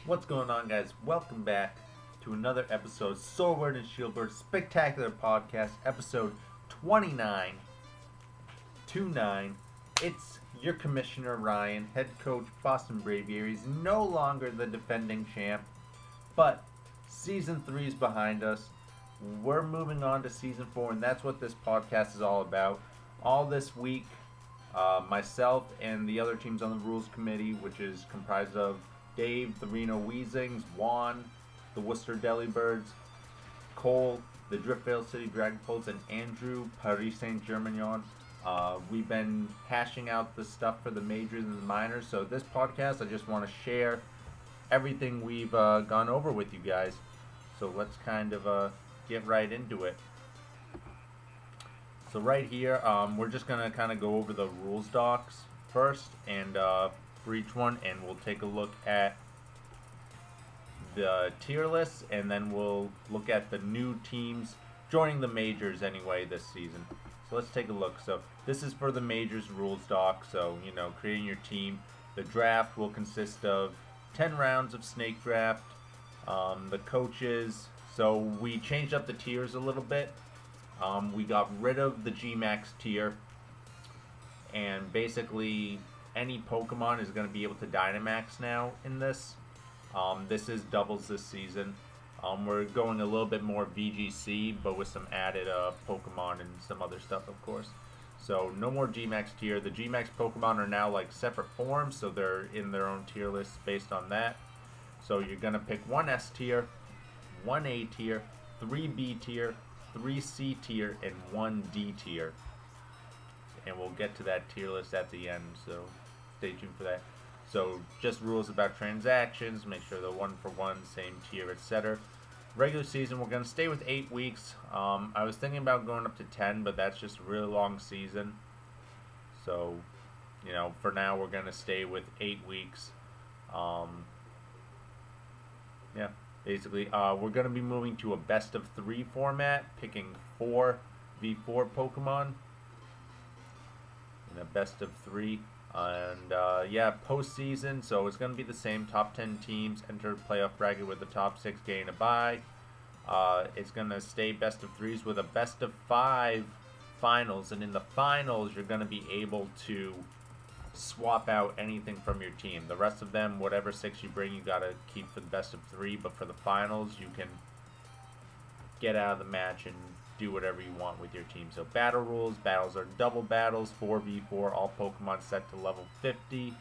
What's going on, guys? Welcome back to another episode, Sordward Shielbert Spectacular Podcast, episode 29. It's your commissioner, Ryan, head coach, Boston Braviaries, no longer the defending champ, but season 3 is behind us. We're moving on to season 4, and that's what this podcast is all about. All this week, myself and the other teams on the rules committee, which is comprised of Dave, the Reno Weezings, Juan, the Worcester Delibirds, Cole, the Driftvale City Dragonfolds, and Andrew, Paris Saint-Germain. We've been hashing out the stuff for the majors and the minors, so this podcast, I just want to share everything we've gone over with you guys. So let's kind of get right into it. So right here, we're just going to kind of go over the rules docs first, and for each one, and we'll take a look at the tier list, and then we'll look at the new teams joining the majors anyway this season. So let's take a look. So this is for the majors rules doc, so creating your team. The draft will consist of 10 rounds of snake draft. The coaches, so we changed up the tiers a little bit. We got rid of the Gmax tier, and basically any Pokemon is going to be able to Dynamax now in this. This is doubles this season. We're going a little bit more VGC, but with some added Pokemon and some other stuff, of course. So no more Gmax tier. The Gmax Pokemon are now like separate forms, so they're in their own tier list based on that. So you're going to pick one S tier, one A tier, 3 B tier, 3 C tier, and 1 D tier. And we'll get to that tier list at the end, so stay tuned for that. So just rules about transactions, make sure they're 1 for 1, same tier, etc. Regular season, we're going to stay with 8 weeks. I was thinking about going up to 10, but that's just a really long season. So, for now we're going to stay with 8 weeks. Basically, we're going to be moving to a best of 3 format, picking 4 V4 Pokemon in a best of 3. And postseason, so it's going to be the same. Top 10 teams enter playoff bracket with the top 6 gain a bye. It's going to stay best of 3s with a best of 5 finals, and in the finals you're going to be able to swap out anything from your team. The rest of them, whatever 6 you bring, you got to keep for the best of 3, but for the finals you can get out of the match and do whatever you want with your team. So battle rules, battles are double battles, 4v4, all Pokemon set to level 50,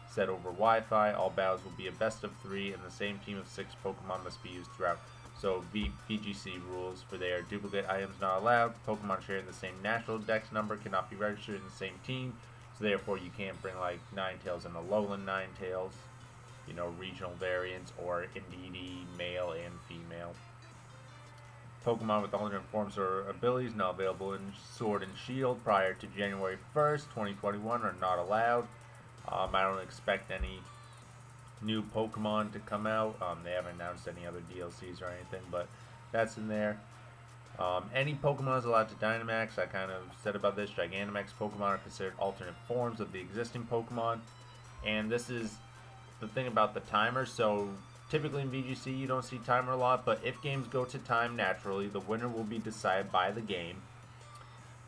set over Wi-Fi. All battles will be a best of 3, and the same team of 6 Pokemon must be used throughout. So VGC rules for there: duplicate items not allowed, Pokemon sharing the same natural dex number cannot be registered in the same team, so therefore you can't bring like Ninetales and Alolan Ninetales, regional variants, or Indeedee male and female. Pokemon with alternate forms or abilities not available in Sword and Shield prior to January 1st, 2021 are not allowed. I don't expect any new Pokemon to come out. They haven't announced any other DLCs or anything, but that's in there. Any Pokemon is allowed to Dynamax. I kind of said about this. Gigantamax Pokemon are considered alternate forms of the existing Pokemon. And this is the thing about the timer. So typically in VGC you don't see timer a lot, but if games go to time naturally, the winner will be decided by the game.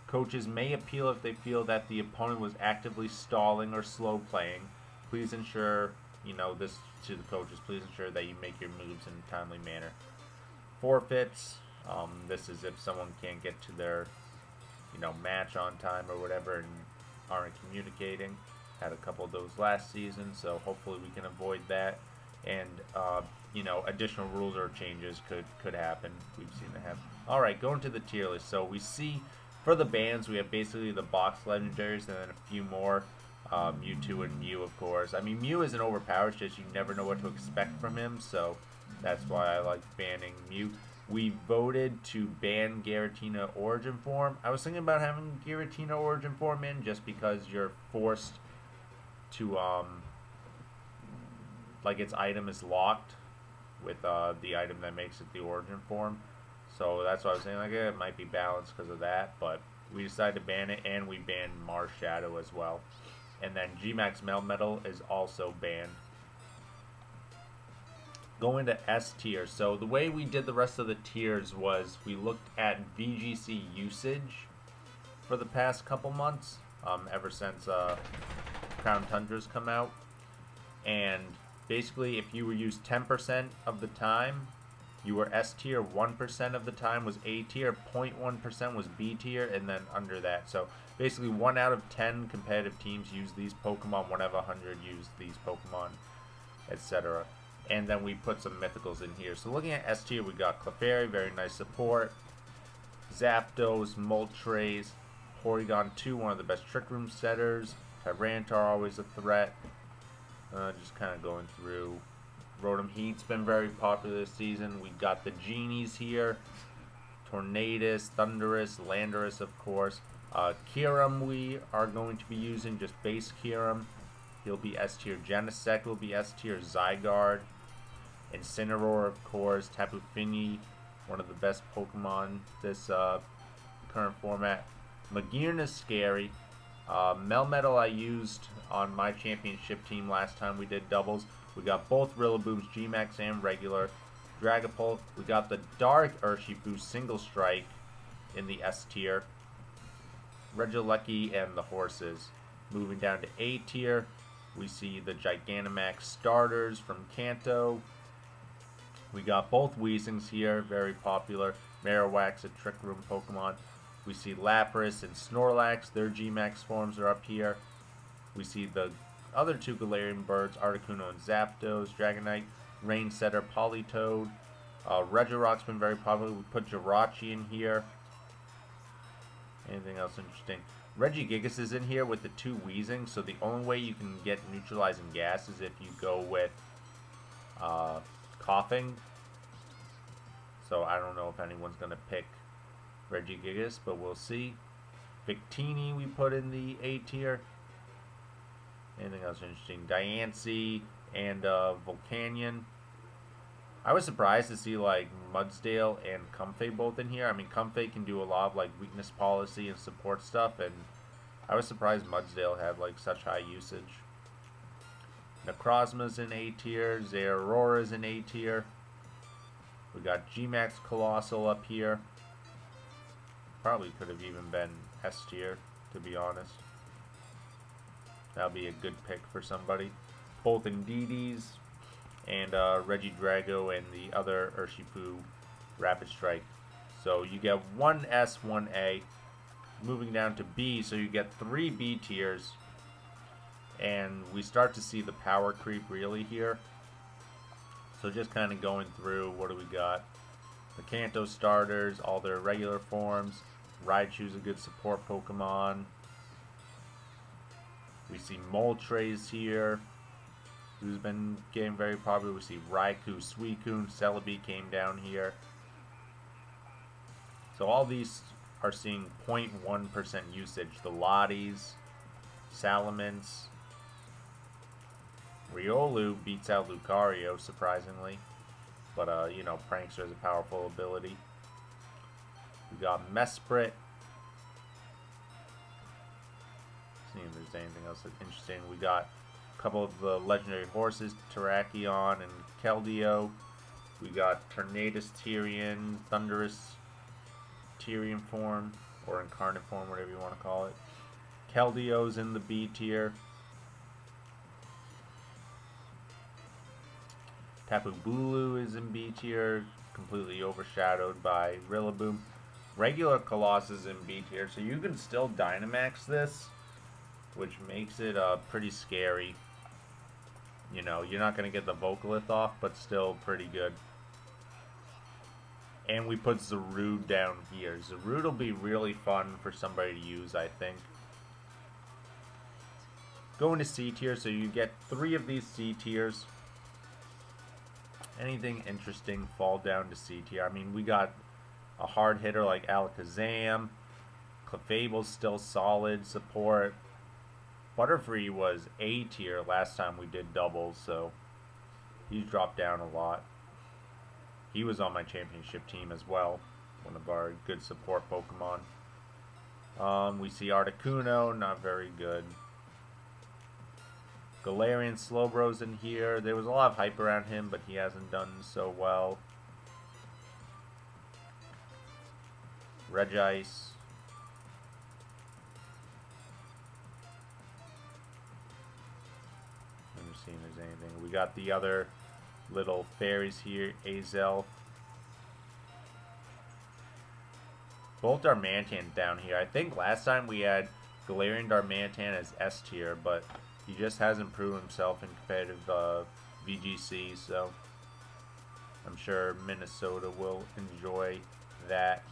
Coaches may appeal if they feel that the opponent was actively stalling or slow playing. Please ensure, this to the coaches, please ensure that you make your moves in a timely manner. Forfeits, this is if someone can't get to their, match on time or whatever and aren't communicating. Had a couple of those last season, so hopefully we can avoid that. And additional rules or changes could happen. We've seen that happen. All right, going to the tier list. So we see for the bands we have basically the box legendaries and then a few more. Mewtwo and Mew, of course. I mean, Mew isn't overpowered; it's just you never know what to expect from him. So that's why I like banning Mew. We voted to ban Giratina Origin Form. I was thinking about having Giratina Origin Form in just because you're forced to its item is locked with the item that makes it the origin form. So that's why I was saying it might be balanced because of that, but we decided to ban it, and we banned Mars Shadow as well. And then Gmax Melmetal is also banned. Going to S tier. So the way we did the rest of the tiers was we looked at VGC usage for the past couple months, ever since Crown Tundra's come out. And basically, if you were used 10% of the time, you were S tier, 1% of the time was A tier, 0.1% was B tier, and then under that. So basically 1 out of 10 competitive teams use these Pokemon, 1 out of 100 use these Pokemon, etc. And then we put some mythicals in here. So looking at S tier, we got Clefairy, very nice support. Zapdos, Moltres, Porygon 2, one of the best Trick Room setters. Tyranitar, always a threat. Just kind of going through. Rotom Heat's been very popular this season. We got the Genies here. Tornadus, Thundurus, Landorus, of course. Kyurem we are going to be using, just base Kyurem. He'll be S tier. Genesect will be S tier. Zygarde. Incineroar, of course. Tapu Fini, one of the best Pokemon this current format. Magearna is scary. Melmetal I used on my championship team last time we did doubles. We got both Rillabooms, Gmax and regular. Dragapult. We got the Dark Urshifu single strike in the S tier. Regieleki and the horses. Moving down to A tier, we see the Gigantamax starters from Kanto. We got both Weezings here, very popular. Marowak's a Trick Room Pokemon. We see Lapras and Snorlax, their Gmax forms are up here. We see the other two Galarian birds, Articuno and Zapdos, Dragonite, Rainsetter, Politoed. Regirock's been very popular. We put Jirachi in here. Anything else interesting? Regigigas is in here with the two Weezings, so the only way you can get neutralizing gas is if you go with Coughing. So I don't know if anyone's going to pick Regigigas, but we'll see. Victini we put in the A tier. Anything else interesting? Diancie and Volcanion. I was surprised to see like Mudsdale and Comfey both in here. I mean, Comfey can do a lot of like weakness policy and support stuff, and I was surprised Mudsdale had like such high usage. Necrozma's in A tier. Zerarora's in A tier. We got Gmax Colossal up here. Probably could have even been S tier, to be honest. That'll be a good pick for somebody. Both Indeedee and Regidrago and the other Urshifu Rapid Strike. So you get 1 S, 1 A. Moving down to B, so you get 3 B tiers. And we start to see the power creep really here. So just kind of going through, what do we got? The Kanto starters, all their regular forms. Raichu's a good support Pokemon. We see Moltres here, who's been getting very popular. We see Raikou, Suicune, Celebi came down here. So all these are seeing 0.1% usage. The Lotties, Salamence, Riolu beats out Lucario, surprisingly. But, you know, Prankster is a powerful ability. We got Mesprit. See if there's anything else that's interesting. We got a couple of the legendary horses, Terrakion and Keldeo. We got Tornadus Tyrion, Thundurus Tyrion form, or Incarnate form, whatever you want to call it. Keldeo's in the B tier. Tapu Bulu is in B tier, completely overshadowed by Rillaboom. Regular Colossus in B tier, so you can still Dynamax this, which makes it pretty scary. You know, you're not going to get the Vocalith off, but still pretty good. And we put Zarude down here. Zarude will be really fun for somebody to use, I think. Going to C tier, so you get 3 of these C tiers. Anything interesting fall down to C tier. I mean, we got a hard hitter like Alakazam. Clefable's still solid support. Butterfree was A tier last time we did doubles, so he's dropped down a lot. He was on my championship team as well. One of our good support Pokemon. We see Articuno, not very good. Galarian Slowbro's in here. There was a lot of hype around him, but he hasn't done so well. Regice. Let me see if there's anything. We got the other little fairies here. Azel. Both Darmanitan down here. I think last time we had Galarian Darmanitan as S tier, but he just hasn't proven himself in competitive VGC, so I'm sure Minnesota will enjoy that.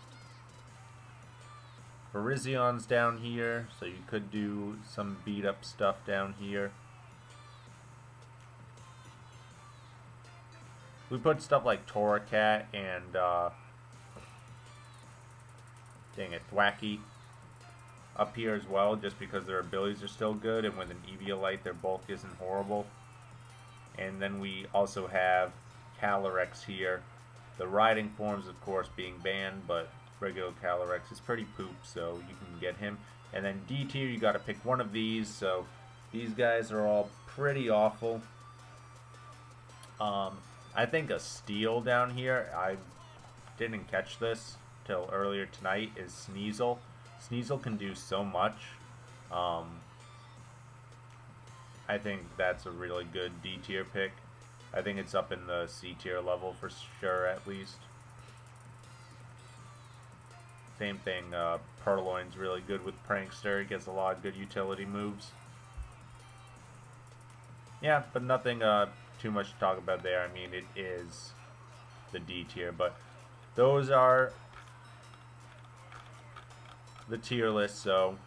Virizzion's down here, so you could do some beat up stuff down here. We put stuff like Torracat and dang it, Thwackey up here as well, just because their abilities are still good, and with an Eviolite their bulk isn't horrible. And then we also have Calyrex here. The riding forms, of course, being banned, but regular Calyrex is pretty poop, so you can get him. And then D tier, you got to pick one of these, so these guys are all pretty awful. I think a steal down here, I didn't catch this till earlier tonight, is Sneasel. Sneasel can do so much. I think that's a really good D tier pick. I think it's up in the C tier level for sure, at least. Same thing, Purloin's really good with Prankster. He gets a lot of good utility moves. Yeah, but nothing too much to talk about there. I mean, it is the D tier, but those are the tier list, so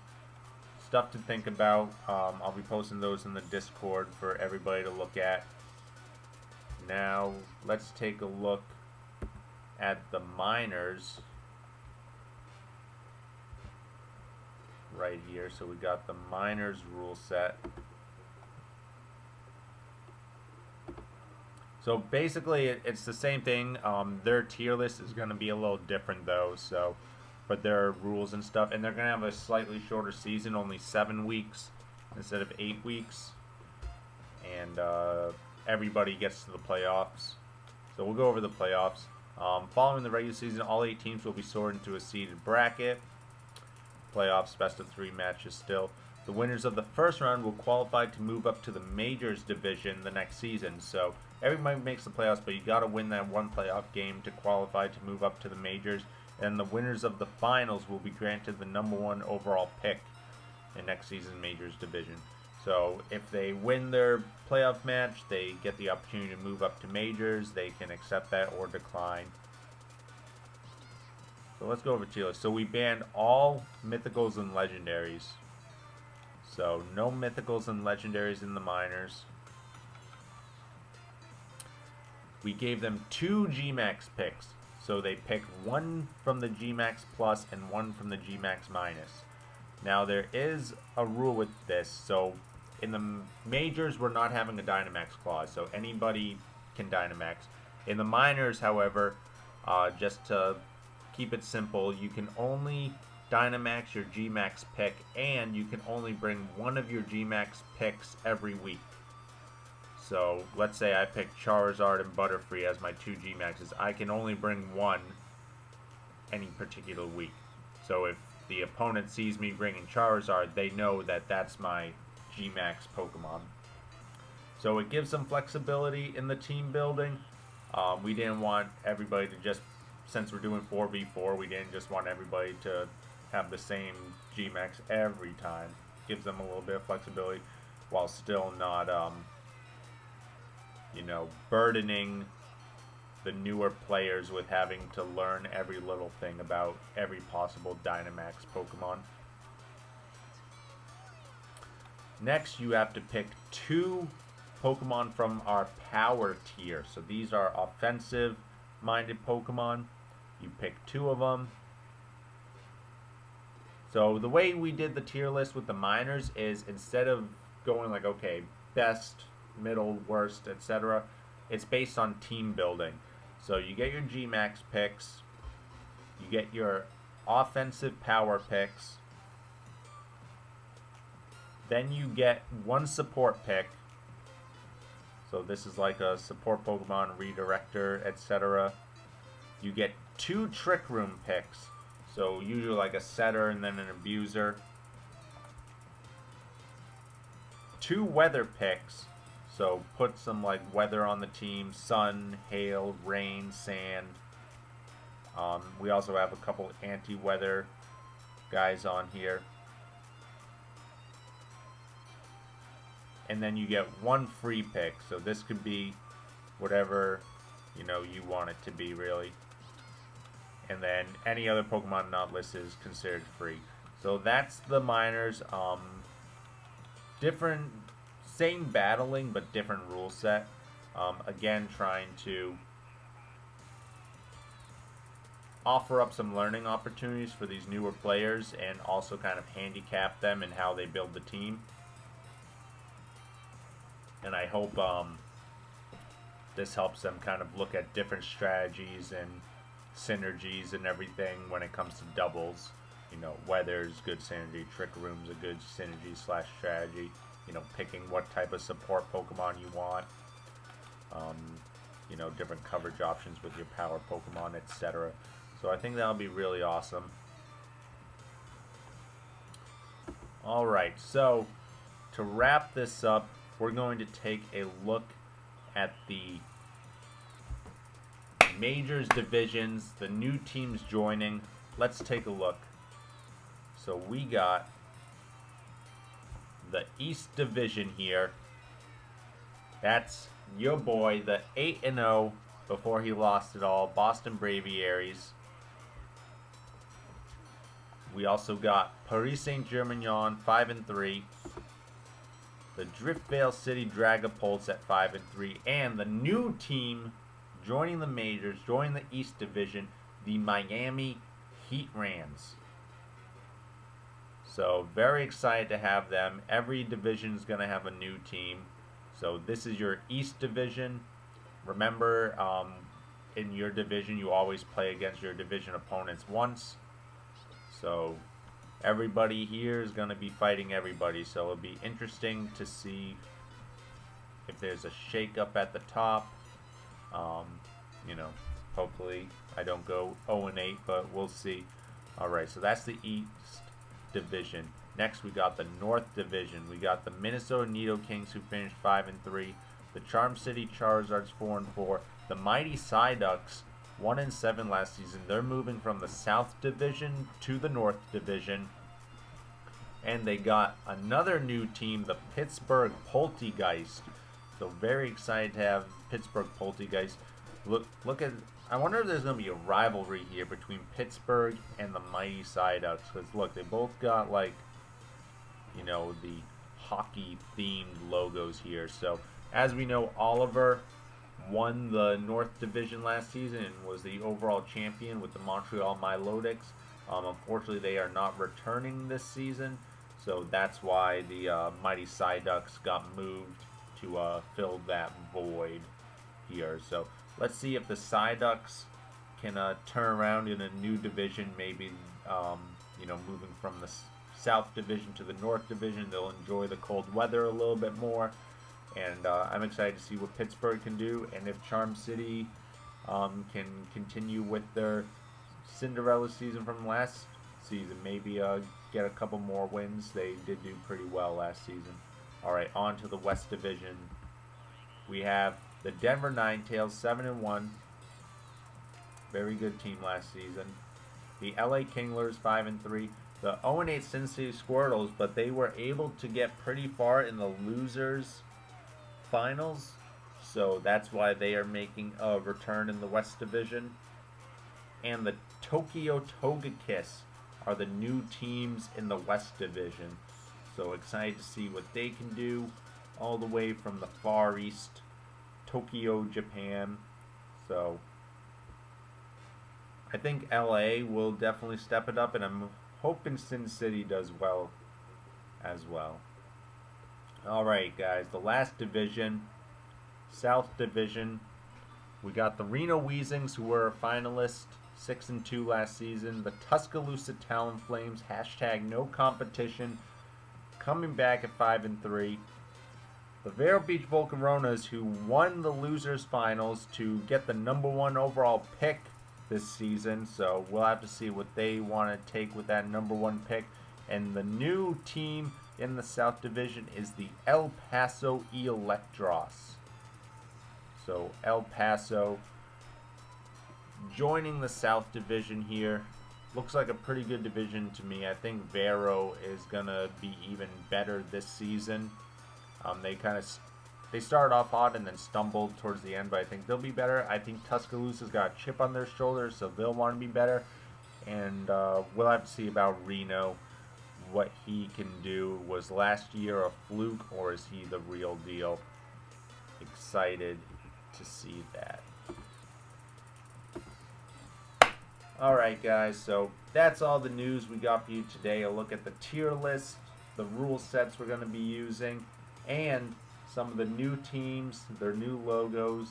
stuff to think about. I'll be posting those in the Discord for everybody to look at. Now, let's take a look at the minors right here. So we got the minors rule set. So basically, it's the same thing. Their tier list is going to be a little different though, so but there are rules and stuff, and they're going to have a slightly shorter season, only 7 weeks instead of 8 weeks, and everybody gets to the playoffs. So we'll go over the playoffs. Following the regular season, all 8 teams will be sorted into a seeded bracket. Playoffs, best of 3 matches still. The winners of the first round will qualify to move up to the Majors division the next season. So everybody makes the playoffs, but you got to win that one playoff game to qualify to move up to the Majors. And the winners of the finals will be granted the #1 overall pick in next season's Majors division. So if they win their playoff match, they get the opportunity to move up to Majors. They can accept that or decline. So let's go over tier list. So we banned all mythicals and legendaries. So no mythicals and legendaries in the minors. We gave them 2 Gmax picks. So they pick 1 from the Gmax Plus and 1 from the Gmax Minus. Now there is a rule with this. So in the majors, we're not having a Dynamax clause. So anybody can Dynamax. In the minors, however, just to keep it simple, you can only Dynamax your Gmax pick, and you can only bring 1 of your Gmax picks every week. So let's say I pick Charizard and Butterfree as my 2 Gmaxes. I can only bring 1 any particular week. So if the opponent sees me bringing Charizard, they know that that's my Gmax Pokemon. So it gives some flexibility in the team building. We didn't want everybody to just, since we're doing 4v4, we didn't just want everybody to have the same Gmax every time. Gives them a little bit of flexibility while still not burdening the newer players with having to learn every little thing about every possible Dynamax Pokemon. Next, you have to pick 2 Pokemon from our power tier. So these are offensive-minded Pokemon. You pick 2 of them. So the way we did the tier list with the minors is, instead of going like, okay, best, middle, worst, etc., it's based on team building. So you get your Gmax picks, you get your offensive power picks, then you get 1 support pick, So this is like a support Pokemon, redirector, etc. You get 2 Trick Room picks. So usually like a setter and then an abuser. 2 weather picks. So put some like weather on the team. Sun, hail, rain, sand. We also have a couple anti-weather guys on here. And then you get 1 free pick. So this could be whatever, you know, you want it to be, really. And then any other Pokemon not listed is considered free. So that's the minors. Different, same battling, but different rule set. Again, trying to offer up some learning opportunities for these newer players and also kind of handicap them in how they build the team. And I hope this helps them kind of look at different strategies and synergies and everything when it comes to doubles. You know, weather's good synergy, Trick Room's a good synergy slash strategy. You know, picking what type of support Pokemon you want. You know, different coverage options with your power Pokemon, etc. So I think that'll be really awesome. Alright, so to wrap this up, we're going to take a look at the majors divisions, the new teams joining. Let's take a look. So we got the East Division here. That's your boy, the 8-0 before he lost it all, Boston Braviaries. We also got Paris Saint-Germain 5-3. The Driftvale City Dragapults at 5-3, and the new team joining the majors, joining the East Division, the Miami Heat Rams. So very excited to have them. Every division is going to have a new team. So this is your East Division. Remember, in your division, you always play against your division opponents once. So everybody here is going to be fighting everybody, so it'll be interesting to see if there's a shake-up at the top. You know, hopefully I don't go 0-8, but we'll see. Alright, so that's the East Division. Next, we got the North Division. We got the Minnesota Nido-Kings, who finished 5-3. The Charm City Charizards 4-4. The Mighty Psyducks 1-7 last season. They're moving from the South Division to the North Division. And they got another new team, the Pittsburgh Poltegeist. So very excited to have Pittsburgh Poltegeist. Look at, I wonder if there's going to be a rivalry here between Pittsburgh and the Mighty Psyducks. Because look, they both got like, you know, the hockey themed logos here. So as we know, Oliver won the North Division last season and was the overall champion with the Montreal Milotics. Unfortunately, they are not returning this season, so that's why the Mighty Psyducks got moved to fill that void here. So let's see if the Psyducks can turn around in a new division, maybe you know, moving from the South Division to the North Division. They'll enjoy the cold weather a little bit more. And I'm excited to see what Pittsburgh can do, and if Charm City can continue with their Cinderella season from last season, maybe get a couple more wins. They did do pretty well last season. Alright, on to the West Division. We have the Denver Ninetales 7-1. Very good team last season. The LA Kinglers 5-3. The 0-8 Sin City Squirtles, but they were able to get pretty far in the losers finals, so that's why they are making a return in the West Division. And the Tokyo Togekiss are the new teams in the West Division, so excited to see what they can do all the way from the Far East, Tokyo, Japan. So I think LA will definitely step it up, and I'm hoping Sin City does well as well. Alright guys, the last division, South Division. We got the Reno Weezings, who were a finalist, 6-2 last season. The Tuscaloosa Talonflames, hashtag no competition, coming back at 5-3. the Vero Beach Volcaronas, who won the losers finals to get the #1 overall pick this season. So we'll have to see what they want to take with that #1 pick. And the new team in the South Division is the El Paso Electros. So El Paso joining the South Division here. Looks like a pretty good division to me. I think Vero is going to be even better this season. They started off hot and then stumbled towards the end, but I think they'll be better. I think Tuscaloosa's got a chip on their shoulders, so they'll want to be better. And we'll have to see about Reno, what he can do. Was last year a fluke, or is he the real deal? Excited to see that. Alright guys, so that's all the news we got for you today. A look at the tier list, the rule sets we're going to be using, and some of the new teams, their new logos,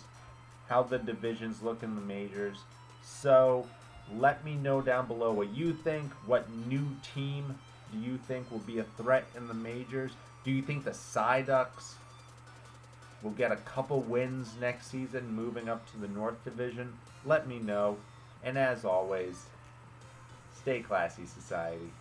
how the divisions look in the majors. So let me know down below what you think. What new team do you think will be a threat in the majors? Do you think the Psyducks will get a couple wins next season moving up to the North Division? Let me know. And as always, stay classy, society.